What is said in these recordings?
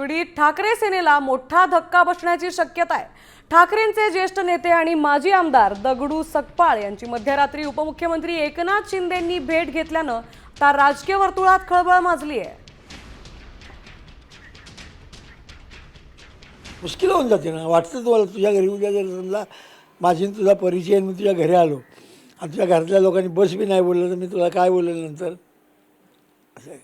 शिवडीत ठाकरे सेनेला मोठा धक्का बसण्याची शक्यता आहे। ठाकरेंचे ज्येष्ठ नेते आणि माजी आमदार दगडू सकपाळ यांची मध्यरात्री उपमुख्यमंत्री एकनाथ शिंदेंनी भेट घेतल्यानं आता राजकीय वर्तुळात खळबळ माजली आहे। मुश्किल होऊन जाते ना। वाटतं तुम्हाला तुझ्या घरी उद्या जर समजा माझी तुझा परिचय मी तुझ्या घरी आलो आणि तुझ्या घरातल्या लोकांनी बस बी नाही बोललं तर मी तुला काय बोलेल नंतर असं आहे।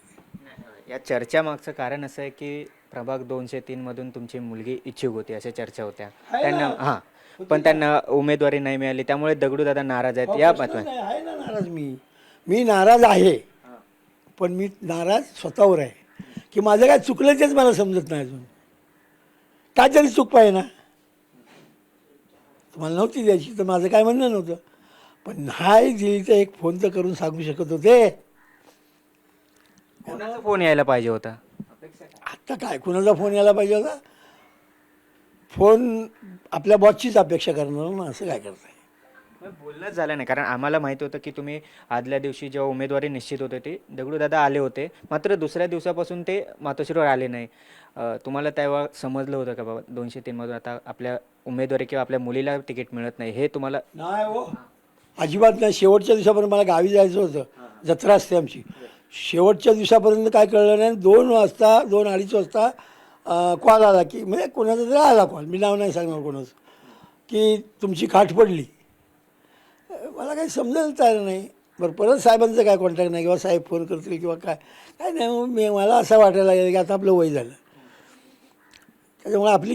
या चर्चा मागचं कारण असं आहे की प्रभाग 203 मधून तुमची मुलगी इच्छुक होती अशा चर्चा होत्या त्यांना पण त्यांना उमेदवारी नाही मिळाली त्यामुळे दगडू दादा नाराज आहेत। या बातम्या आहे ना नाराज मी नाराज आहे, पण मी नाराज स्वतःवर आहे की माझं काय चुकलं तेच मला समजत नाही अजून। काय तरी चूक पाहिजे ना, तुम्हाला नव्हती द्यायची तर माझं काय म्हणणं नव्हतं, पण नाही दिली तर एक फोन तर करून सांगू शकत होते। कोणाचा फोन यायला पाहिजे होता? आत्ता काय कुणाचा फोन यायला पाहिजे होता? फोन आपल्या बॉसचीच अपेक्षा करणार ना, असं काय करताय? बोलणंच झालं नाही, कारण आम्हाला माहिती होतं की तुम्ही आदल्या दिवशी जेव्हा उमेदवारी निश्चित होते ते दगडूदादा आले होते, मात्र दुसऱ्या दिवसापासून ते मातोश्रीवर आले नाही। तुम्हाला तेव्हा समजलं होतं का बाबा 203 मधून आता आपल्या उमेदवारी किंवा आपल्या मुलीला तिकीट मिळत नाही हे तुम्हाला? नाही हो, अजिबात नाही। शेवटच्या दिवसापर्यंत मला गावी जायचं होतं, जत्रा असते आमची। शेवटच्या दिवसापर्यंत काय कळलं नाही। 2 वाजता 2-2:30 वाजता कॉल आला की म्हणजे कोणाचा तरी आला कॉल, मी नाव नाही सांगणार कोणाचं, की तुमची खाट पडली। मला काही समजायला तयार नाही। बरं, परत साहेबांचं काय कॉन्टॅक्ट नाही किंवा साहेब फोन करतील किंवा काय काय नाही। मला असं वाटायला लागलं की आता आपलं वय झालं, त्याच्यामुळे आपली